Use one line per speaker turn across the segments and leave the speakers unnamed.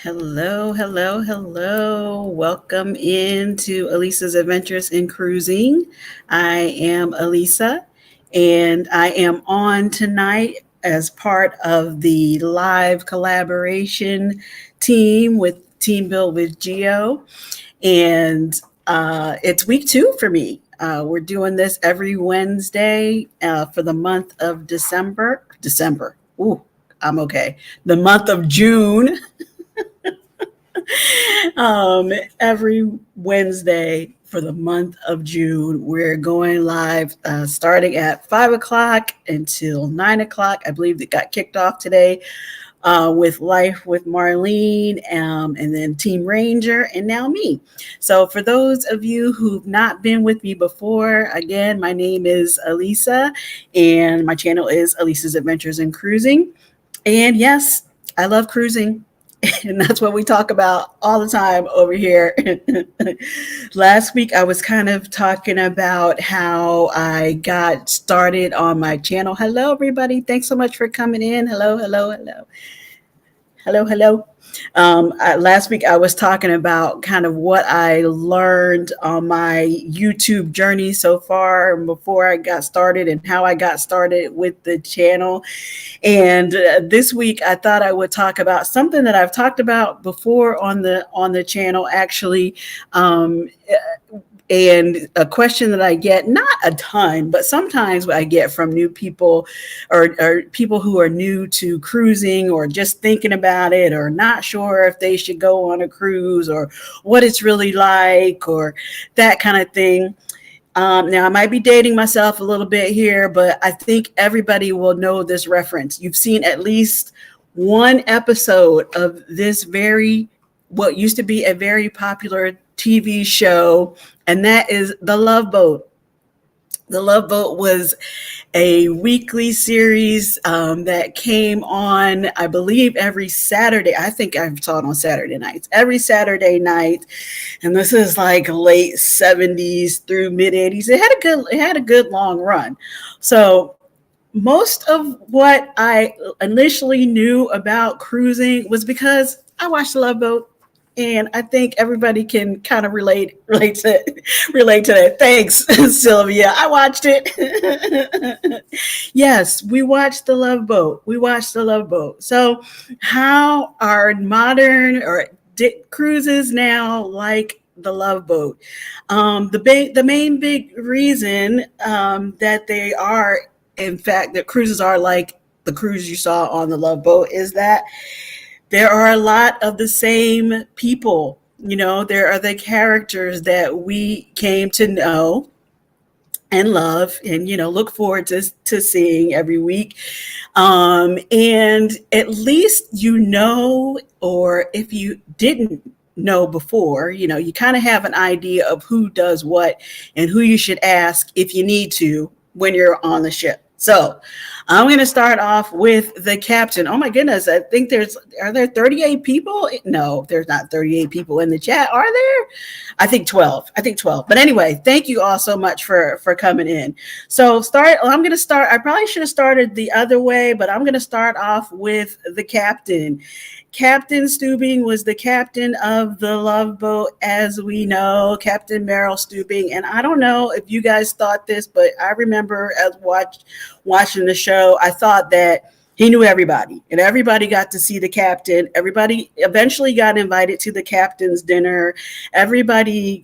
Hello, hello, hello. Welcome into Alisa's Adventures in Cruising. I am Alisa, and I am on tonight as part of the live collaboration team with Team Build with Geo. And it's week two for me. We're doing this every Wednesday for the month of December. December. Ooh, I'm okay. The month of June. Every Wednesday for the month of June, we're going live starting at 5 o'clock until 9 o'clock. I believe it got kicked off today with Life with Marlene, and then Team Ranger, and now me. So, for those of you who've not been with me before, again, my name is Alisa, and my channel is Alisa's Adventures in Cruising. And yes, I love cruising. And that's what we talk about all the time over here. Last week, I was kind of talking about how I got started on my channel. Hello, everybody. Thanks so much for coming in. Hello, hello, hello. Hello, hello. Last week, I was talking about kind of what I learned on my YouTube journey so far before I got started and how I got started with the channel. And this week, I thought I would talk about something that I've talked about before on the channel, actually. And a question that I get, not a ton, but sometimes I get from new people or people who are new to cruising or just thinking about it or not sure if they should go on a cruise or what it's really like or that kind of thing. Now, I might be dating myself a little bit here, but I think everybody will know this reference. You've seen at least one episode of what used to be a very popular TV show, and that is The Love Boat. The Love Boat was a weekly series that came on, I believe, every Saturday. I think I saw it on Saturday nights, every Saturday night. And this is like late 70s through mid 80s. It had a good long run. So most of what I initially knew about cruising was because I watched The Love Boat. And I think everybody can kind of relate to that. Thanks, Sylvia. I watched it. Yes, we watched The Love Boat. We watched The Love Boat. So, how are modern or cruises now like The Love Boat? The main big reason that they are, in fact, that cruises are like the cruise you saw on The Love Boat is that there are a lot of the same people. There are the characters that we came to know and love and look forward to seeing every week, and at least or if you didn't know before, you kind of have an idea of who does what and who you should ask if you need to when you're on the ship. So I'm going to start off with the captain. Oh my goodness. I think are there 38 people? No, there's not 38 people in the chat. Are there? I think 12. But anyway, thank you all so much for coming in. So I'm going to start. I probably should have started the other way, but I'm going to start off with the captain. Captain Stubing was the captain of the Love Boat, as we know, Captain Merrill Stubing. And I don't know if you guys thought this, but I remember as watching the show, I thought that he knew everybody and everybody got to see the captain. Everybody eventually got invited to the captain's dinner. Everybody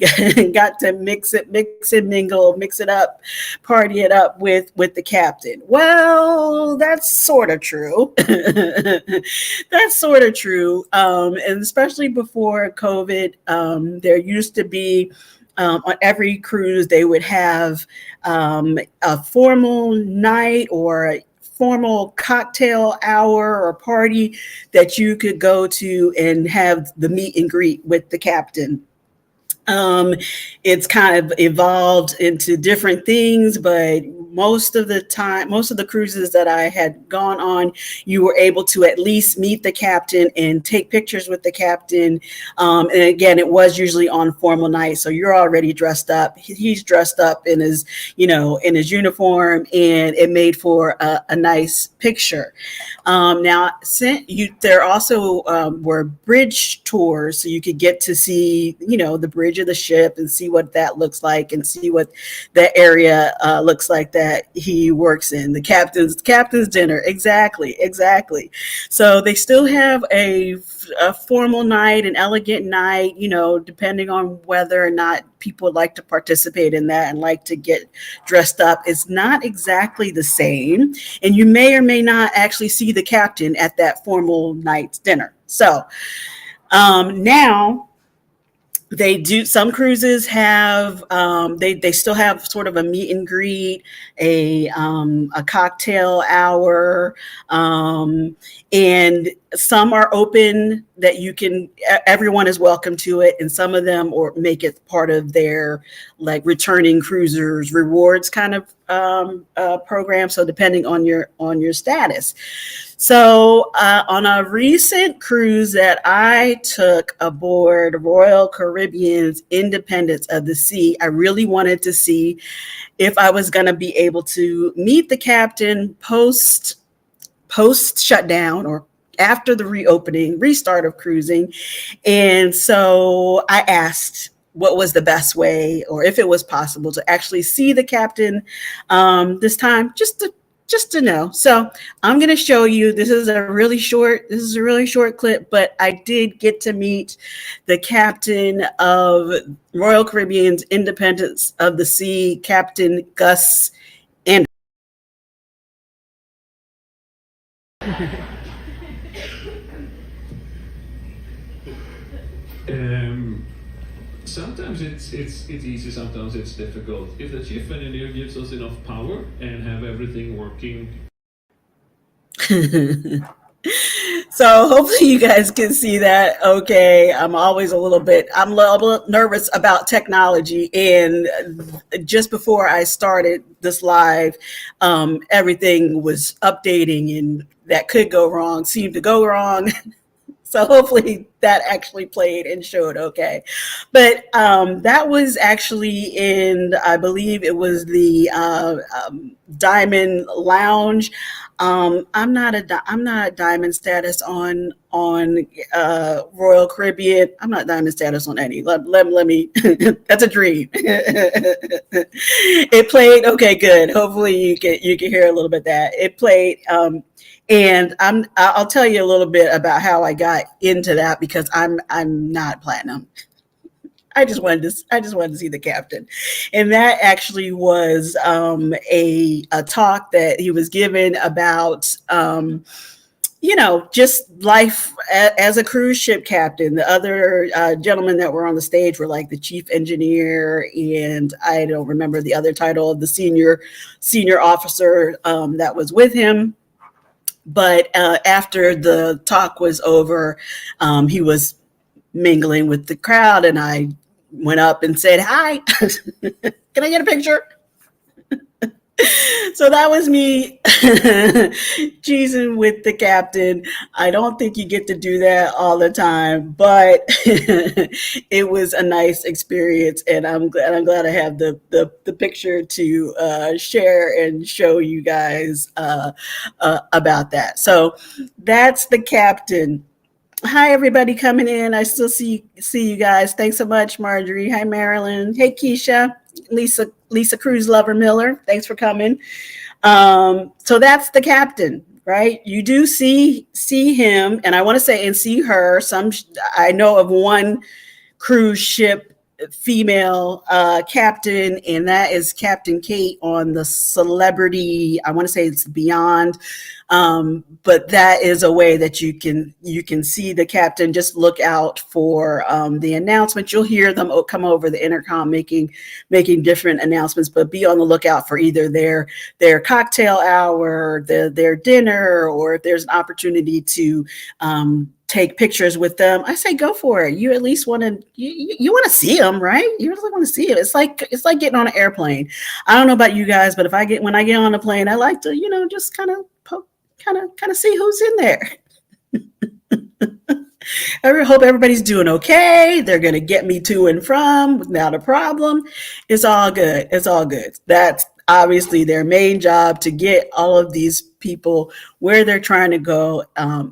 got to mix and mingle, mix it up, party it up with the captain. Well, that's sort of true. That's sort of true. And especially before COVID, there used to be on every cruise, they would have a formal night or a formal cocktail hour or party that you could go to and have the meet and greet with the captain. It's kind of evolved into different things, but most of the time, most of the cruises that I had gone on, you were able to at least meet the captain and take pictures with the captain. And again, it was usually on formal night, so you're already dressed up. He's dressed up in his, in his uniform, and it made for a nice picture. Now, there also were bridge tours, so you could get to see, the bridge of the ship and see what that looks like, and see what that area looks like that he works in. The captain's dinner, exactly. So they still have a formal night, an elegant night, depending on whether or not people like to participate in that and like to get dressed up. It's not exactly the same, and you may or may not actually see the captain at that formal night's dinner. So now they do, some cruises have they still have sort of a meet and greet, a cocktail hour, and some are open that everyone is welcome to it, and some of them or make it part of their like returning cruisers rewards kind of program. So depending on your status. So on a recent cruise that I took aboard Royal Caribbean's Independence of the Sea, I really wanted to see if I was going to be able to meet the captain post shutdown or after the restart of cruising. And so I asked what was the best way, or if it was possible to actually see the captain this time, just to know. So I'm going to show you, this is a really short clip, but I did get to meet the captain of Royal Caribbean's Independence of the Sea, Captain Gus Anderson.
Sometimes it's easy, sometimes it's difficult. If the chief engineer gives us enough power and have everything working.
So hopefully you guys can see that. Okay, I'm a little bit nervous about technology, and just before I started this live, everything was updating, and that could go wrong, seemed to go wrong. So hopefully that actually played and showed okay. But that was actually I believe it was the Diamond Lounge. I'm not diamond status on Royal Caribbean. I'm not diamond status on any. Let me. That's a dream. It played. Okay, good. Hopefully you can hear a little bit of that. It played. And I'll tell you a little bit about how I got into that, because I'm not platinum. I just wanted to see the captain, and that actually was a talk that he was given about just life as a cruise ship captain. The other gentlemen that were on the stage were like the chief engineer, and I don't remember the other title of the senior officer that was with him. But after the talk was over, he was mingling with the crowd, and I went up and said, "Hi, can I get a picture?" So that was me cheesing with the captain. I don't think you get to do that all the time, but it was a nice experience, and I'm glad I have the picture to share and show you guys about that. So that's the captain. Hi, everybody coming in. I still see you guys. Thanks so much, Marjorie. Hi, Marilyn. Hey, Keisha. Lisa Cruz Lover Miller. Thanks for coming. So that's the captain, right? You do see him, and I want to say, and see her. I know of one cruise ship female captain, and that is Captain Kate on the Celebrity. I want to say it's Beyond, but that is a way that you can see the captain. Just look out for the announcements. You'll hear them come over the intercom making different announcements, but be on the lookout for either their cocktail hour, their dinner, or if there's an opportunity to take pictures with them, I say go for it. You at least want to you want to see them, right? You really want to see it. It's like getting on an airplane. I don't know about you guys, but if I get when I get on a plane, I like to just kind of poke, kind of see who's in there. I hope everybody's doing okay. They're going to get me to and from without a problem. It's all good. It's all good. That's obviously their main job, to get all of these people where they're trying to go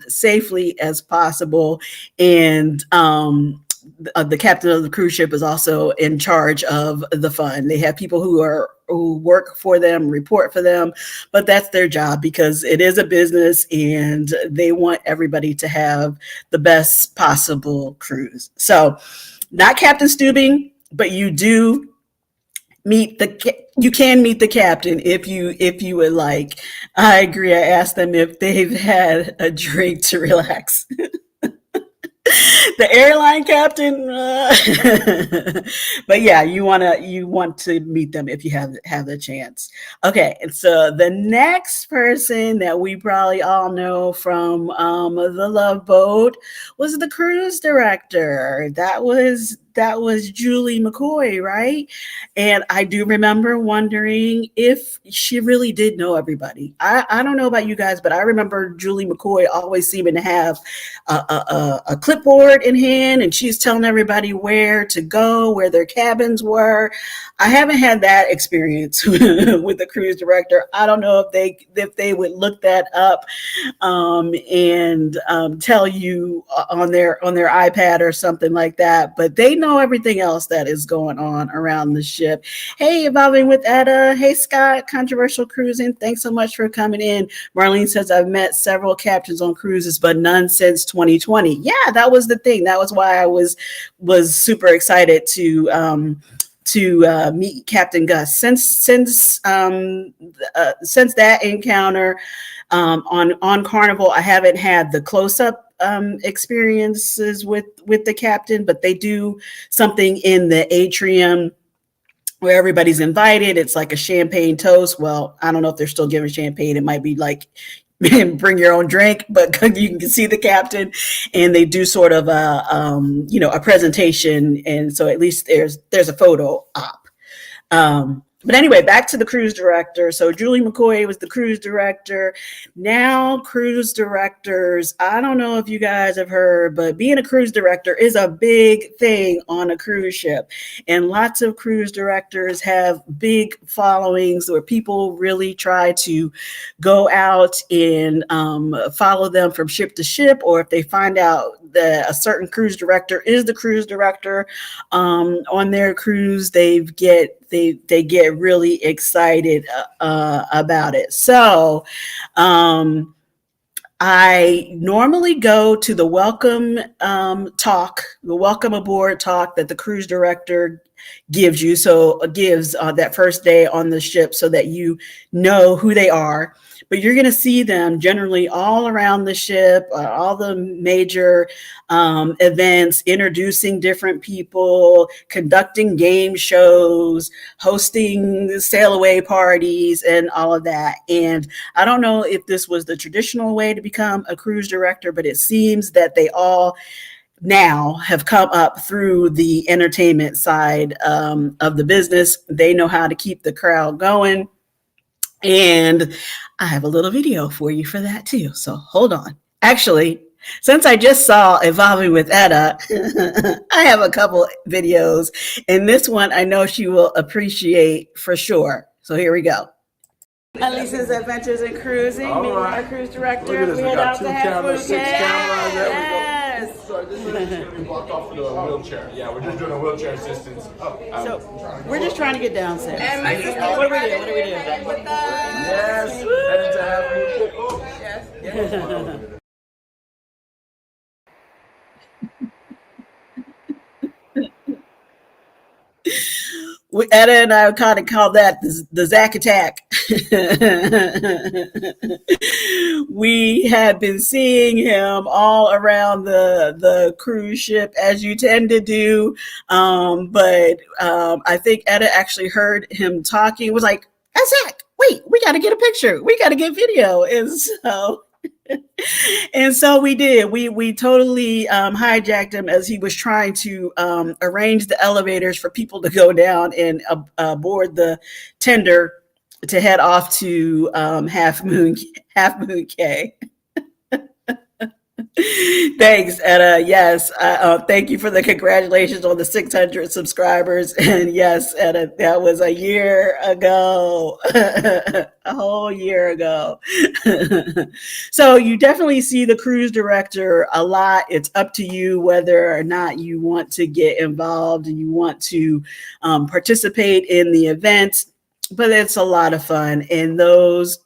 safely as possible. And the captain of the cruise ship is also in charge of the fun. They have people who work for them, report for them, but that's their job because it is a business and they want everybody to have the best possible cruise. So not Captain Steubing, but you can meet the captain if you would like. I agree. I asked them if they've had a drink to relax. The airline captain, but yeah, you want to meet them if you have the chance. Okay, and so the next person that we probably all know from the Love Boat was the cruise director. That was Julie McCoy, right? And I do remember wondering if she really did know everybody. I don't know about you guys, but I remember Julie McCoy always seeming to have a clipboard in hand, and she's telling everybody where to go, where their cabins were. I haven't had that experience with the cruise director. I don't know if they would look that up and tell you on their iPad or something like that, but they know everything else that is going on around the ship. Hey, Evolving with Etta. Hey, Scott, Controversial Cruising. Thanks so much for coming in. Marlene says, I've met several captains on cruises, but none since 2020. Yeah, that was the thing. That was why I was super excited to meet Captain Gus. Since that encounter on Carnival, I haven't had the close-up experiences with the captain, but they do something in the atrium where everybody's invited. It's like a champagne toast. Well, I don't know if they're still giving champagne. It might be like bring your own drink, but you can see the captain, and they do sort of a presentation, and so at least there's a photo op. But anyway, back to the cruise director. So Julie McCoy was the cruise director. Now cruise directors, I don't know if you guys have heard, but being a cruise director is a big thing on a cruise ship. And lots of cruise directors have big followings where people really try to go out and follow them from ship to ship, or if they find out that a certain cruise director is the cruise director on their cruise, they get really excited about it. So I normally go to the welcome the welcome aboard talk that the cruise director gives you. So gives that first day on the ship, so that you know who they are. But you're going to see them generally all around the ship, all the major events, introducing different people, conducting game shows, hosting sail away parties, and all of that. And I don't know if this was the traditional way to become a cruise director, but it seems that they all now have come up through the entertainment side of the business. They know how to keep the crowd going. And I have a little video for you for that too. So hold on. Actually, since I just saw Evolving with Etta, I have a couple videos. And this one I know she will appreciate for sure. So here we go. Alisa's Adventures in Cruising, meeting our cruise director. We head out to have food.
Cameras. There we go.
Yes.
Sorry, this is going to be blocked off for the wheelchair. Yeah, we're just doing a wheelchair assistance.
So we're just trying to get downstairs.
And my sister,
What do we do? What do we do?
Yes, headed to have food. Oh,
Yes.
Etta and I kind of call that the Zach attack. We have been seeing him all around the cruise ship, as you tend to do. But I think Etta actually heard him talking, was like, "Hey, Zach, wait, we got to get a picture. We got to get video." And so And so we did. We totally hijacked him as he was trying to arrange the elevators for people to go down and board the tender to head off to Half Moon K. Thanks, and yes, thank you for the congratulations on the 600 subscribers. And yes, and that was a year ago, a whole year ago. So you definitely see the cruise director a lot. It's up to you whether or not you want to get involved and you want to participate in the event. But it's a lot of fun, and those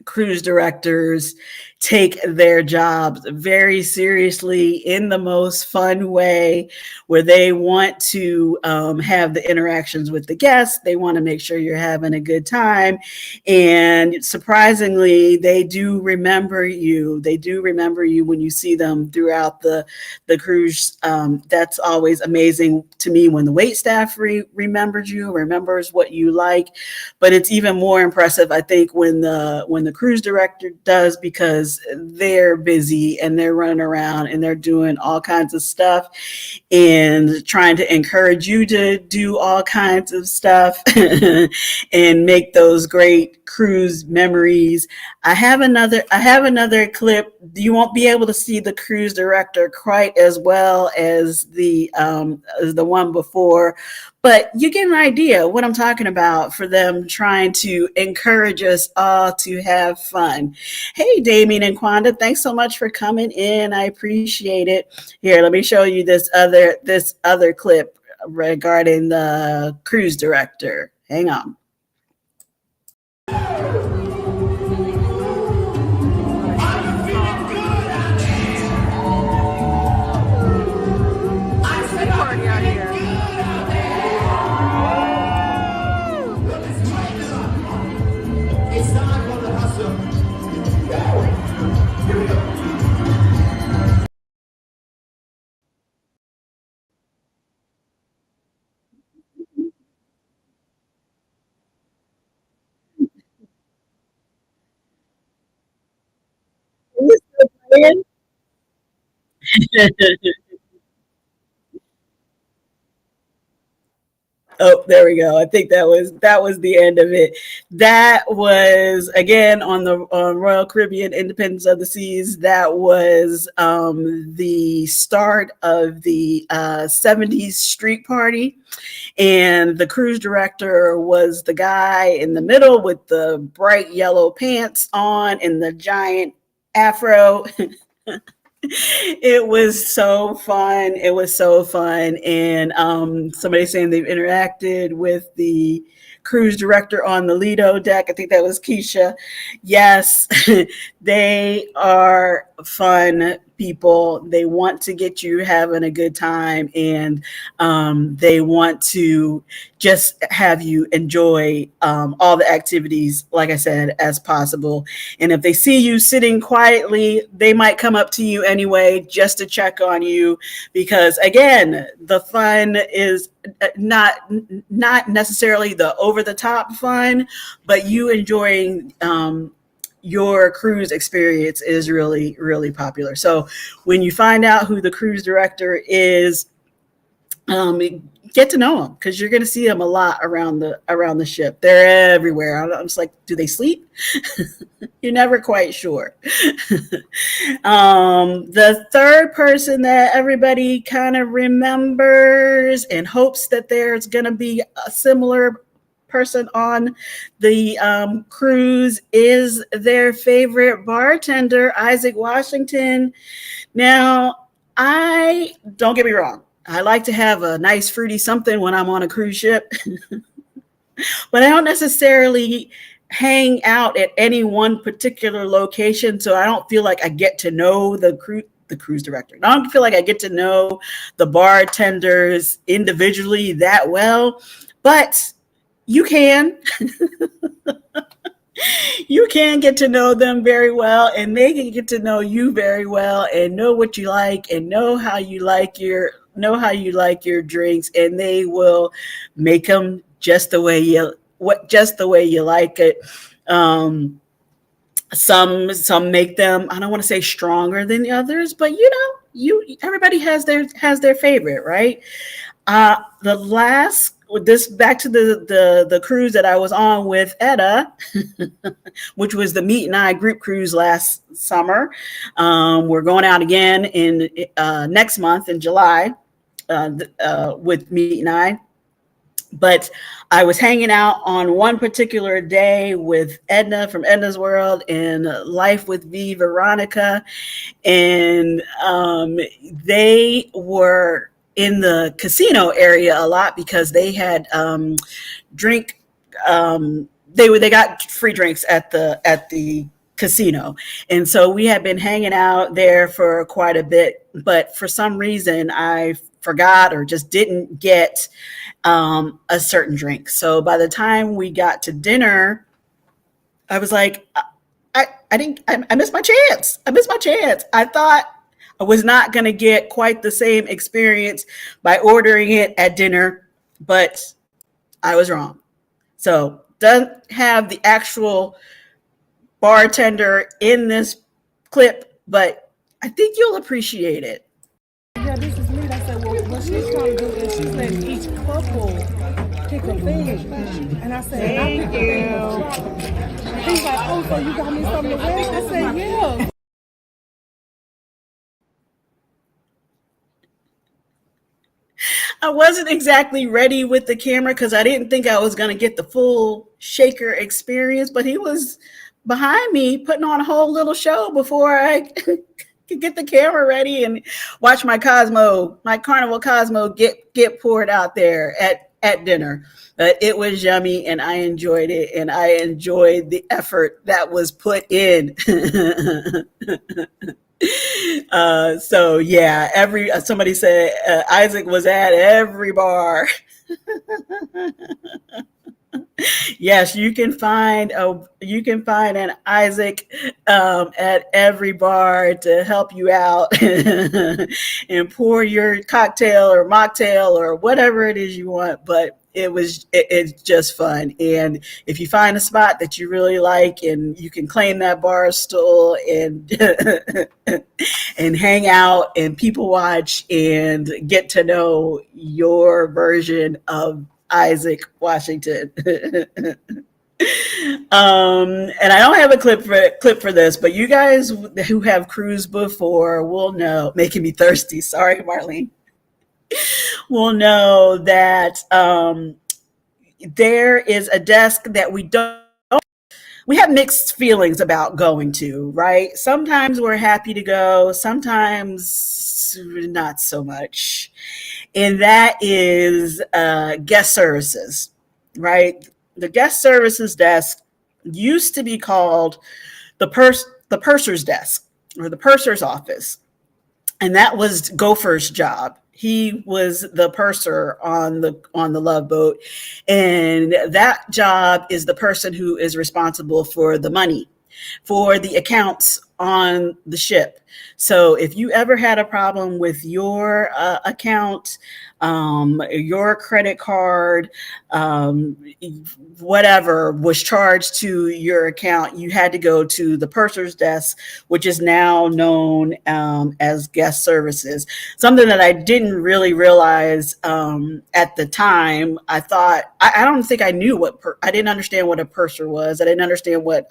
cruise directors take their jobs very seriously in the most fun way, where they want to have the interactions with the guests. They want to make sure you're having a good time. And surprisingly, they do remember you. They do remember you when you see them throughout the cruise. That's always amazing to me when the wait staff remembers you, remembers what you like. But it's even more impressive, I think, when the cruise director does, because they're busy and they're running around and they're doing all kinds of stuff and trying to encourage you to do all kinds of stuff and make those great cruise memories. I have another clip. You won't be able to see the cruise director quite as well as the one before, but you get an idea what I'm talking about for them trying to encourage us all to have fun. Hey, Damien and Quanda, thanks so much for coming in. I appreciate it. Here, let me show you this other clip regarding the cruise director. Hang on. Oh, there we go. I think that was the end of it. That was again on Royal Caribbean Independence of the Seas. That was the start of the 70s street party, and the cruise director was the guy in the middle with the bright yellow pants on and the giant afro. It was so fun. It was so fun. And somebody saying they've interacted with the cruise director on the Lido deck. I think that was Keisha. Yes, they are fun people. They want to get you having a good time, and they want to just have you enjoy all the activities, like I said, as possible. And if they see you sitting quietly, they might come up to you anyway just to check on you, because again, the fun is not necessarily the over the top fun, but you enjoying your cruise experience is really, really popular. So when you find out who the cruise director is, get to know them, because you're going to see them a lot around the ship. They're everywhere. I'm just like, do they sleep? You're never quite sure. The third person that everybody kind of remembers and hopes that there's going to be a similar person on the cruise is their favorite bartender, Isaac Washington. Now, I don't get me wrong, I like to have a nice fruity something when I'm on a cruise ship, but I don't necessarily hang out at any one particular location, so I don't feel like I get to know the cruise director. I don't feel like I get to know the bartenders individually that well, but you can. You can get to know them very well, and they can get to know you very well and know what you like and know how you like your drinks, and they will make them just the way you like it. Some make them, I don't want to say stronger than the others, but everybody has their favorite, right? The last this back to the cruise that I was on with Etta, which was the Meet and I group cruise last summer. We're going out again in next month in July with Meet and I. But I was hanging out on one particular day with Edna from Edna's World and Life with V Veronica, and they were in the casino area a lot because they had drink. They got free drinks at the casino, and so we had been hanging out there for quite a bit. But for some reason, I forgot or just didn't get a certain drink. So by the time we got to dinner, I was like, I missed my chance. I missed my chance. I thought I was not going to get quite the same experience by ordering it at dinner, but I was wrong. So doesn't have the actual bartender in this clip, but I think you'll appreciate it.
Yeah, this is me. I said, well, what she's trying to do is she's letting each couple pick a thing. And I said, thank you. He's like, oh, so you got me something to wear? I said, yeah.
I wasn't exactly ready with the camera because I didn't think I was going to get the full shaker experience, but he was behind me putting on a whole little show before I could get the camera ready and watch my Carnival Cosmo get poured out there at dinner. But it was yummy and I enjoyed it, and I enjoyed the effort that was put in. So yeah, somebody said Isaac was at every bar. Yes, you can find an Isaac at every bar to help you out and pour your cocktail or mocktail or whatever it is you want. But it's just fun. And if you find a spot that you really like and you can claim that bar stool and and hang out and people watch and get to know your version of Isaac Washington. And I don't have a clip for this, but you guys who have cruised before will know, making me thirsty. Sorry, Marlene. Will know that there is a desk that we have mixed feelings about going to, right? Sometimes we're happy to go, sometimes not so much. And that is guest services, right? The guest services desk used to be called the purser's desk or the purser's office. And that was Gopher's job. He was the purser on the Love Boat, and that job is the person who is responsible for the money, for the accounts on the ship. So if you ever had a problem with your account, your credit card, whatever was charged to your account, you had to go to the purser's desk, which is now known as guest services. Something that I didn't really realize at the time. I thought, I don't think I knew I didn't understand what a purser was. I didn't understand what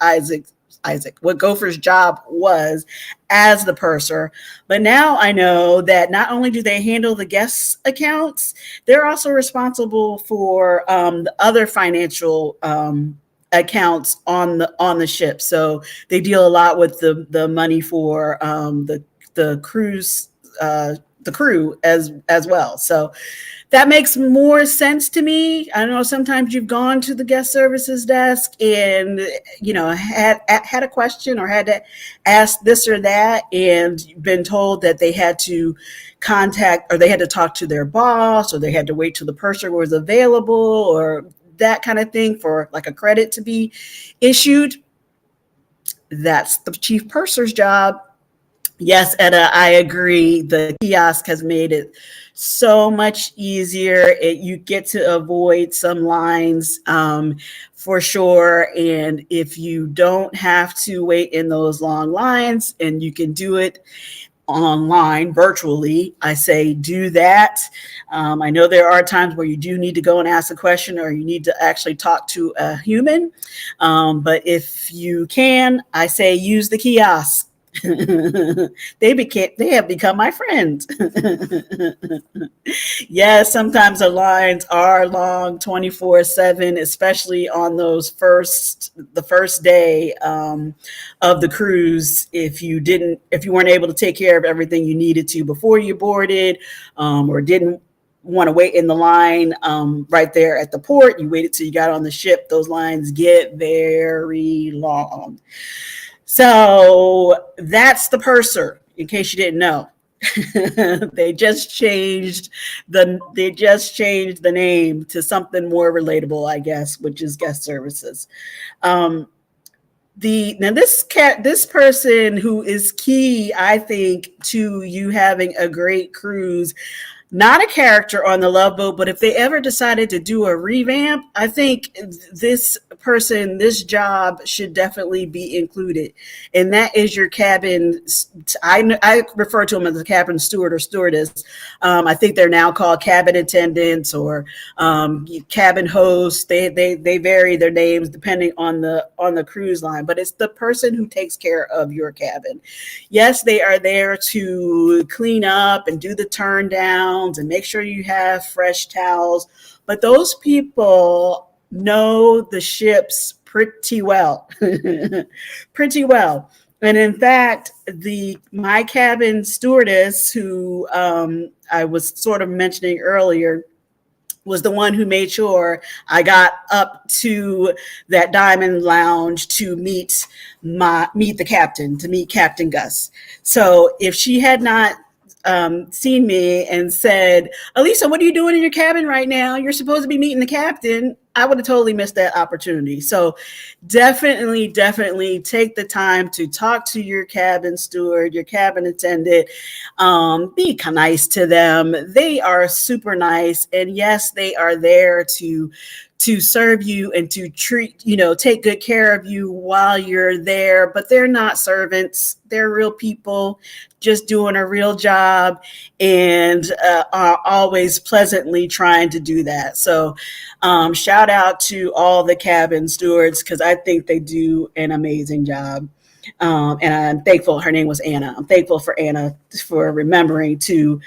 what Gopher's job was as the purser. But now I know that not only do they handle the guests' accounts, they're also responsible for the other financial accounts on the ship. So they deal a lot with the money for the cruise, the crew as well. So that makes more sense to me. I know sometimes you've gone to the guest services desk and, had a question or had to ask this or that and been told that they had to contact or they had to talk to their boss or they had to wait till the purser was available or that kind of thing for like a credit to be issued. That's the chief purser's job. Yes, Etta, I agree. The kiosk has made it so much easier. You get to avoid some lines for sure. And if you don't have to wait in those long lines and you can do it online virtually, I say do that. I know there are times where you do need to go and ask a question or you need to actually talk to a human. But if you can, I say use the kiosk. They have become my friends. Yes, sometimes the lines are long 24/7, especially on the first day of the cruise. If you weren't able to take care of everything you needed to before you boarded, or didn't want to wait in the line right there at the port, you waited till you got on the ship. Those lines get very long. So that's the purser, in case you didn't know. they just changed the name to something more relatable, I guess, which is guest services. Um, this person who is key, I think, to you having a great cruise, not a character on the Love Boat, but if they ever decided to do a revamp, I think this job should definitely be included. And that is your cabin. I refer to them as a cabin steward or stewardess. I think they're now called cabin attendants or cabin hosts. They vary their names depending on the cruise line, but it's the person who takes care of your cabin. Yes, they are there to clean up and do the turn downs and make sure you have fresh towels. But those people know the ships pretty well, pretty well. And in fact, my cabin stewardess, who I was sort of mentioning earlier, was the one who made sure I got up to that diamond lounge to meet the captain, to meet Captain Gus. So if she had not seen me and said, Alisa, what are you doing in your cabin right now? You're supposed to be meeting the captain. I would have totally missed that opportunity. So definitely take the time to talk to your cabin steward, your cabin attendant. Be nice to them. They are super nice. And yes, they are there to serve you and to take good care of you while you're there, but they're not servants. They're real people just doing a real job and are always pleasantly trying to do that. So shout out to all the cabin stewards because I think they do an amazing job. And I'm thankful. Her name was Anna. I'm thankful for Anna for remembering to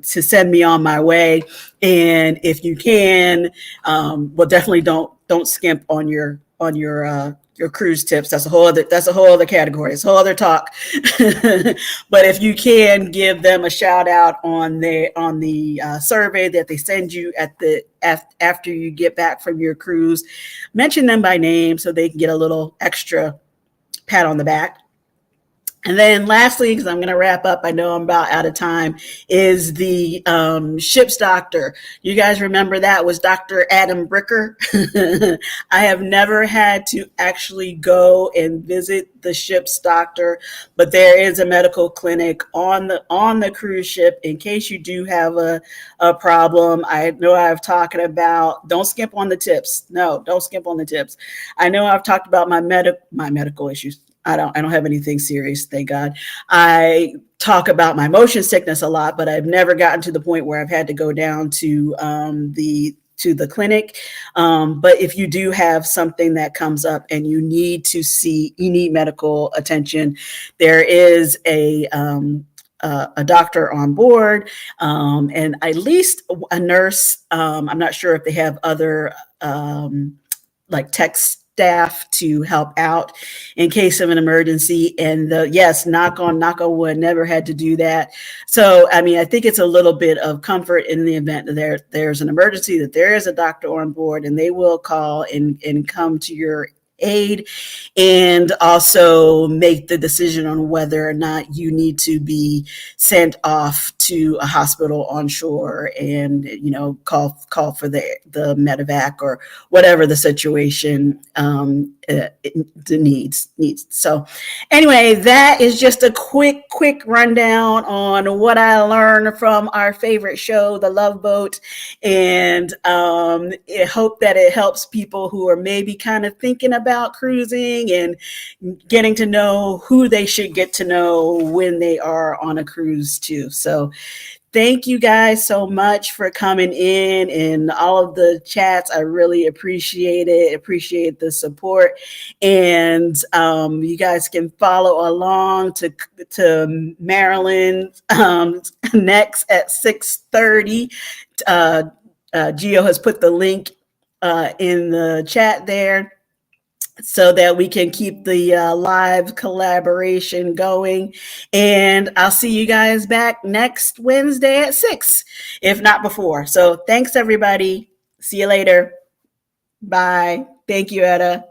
send me on my way. And if you can, well, definitely don't skimp on your cruise tips. That's a whole other category. It's a whole other talk. But if you can give them a shout out on the survey that they send you after you get back from your cruise, mention them by name so they can get a little extra pat on the back. And then lastly, because I'm going to wrap up, I know I'm about out of time, is the ship's doctor. You guys remember that was Dr. Adam Bricker. I have never had to actually go and visit the ship's doctor, but there is a medical clinic on the cruise ship in case you do have a problem. I know I've talked about, don't skimp on the tips. No, don't skimp on the tips. I know I've talked about my medical issues. I don't have anything serious, thank God. I talk about my motion sickness a lot, but I've never gotten to the point where I've had to go down to the clinic. But if you do have something that comes up and you need medical attention, there is a doctor on board, and at least a nurse. I'm not sure if they have other like tech staff to help out in case of an emergency. And yes, knock on wood, never had to do that. So, I mean, I think it's a little bit of comfort in the event that there's an emergency, that there is a doctor on board and they will call and come to your aid and also make the decision on whether or not you need to be sent off to a hospital on shore and, call for the medevac or whatever the situation needs. So anyway, that is just a quick rundown on what I learned from our favorite show, The Love Boat. And I hope that it helps people who are maybe kind of thinking about cruising and getting to know who they should get to know when they are on a cruise too. So thank you guys so much for coming in and all of the chats. I really appreciate it. Appreciate the support. And you guys can follow along to Maryland next at 6:30. Gio has put the link in the chat there, so that we can keep the live collaboration going. And I'll see you guys back next Wednesday at 6, if not before. So thanks, everybody. See you later. Bye. Thank you, Etta.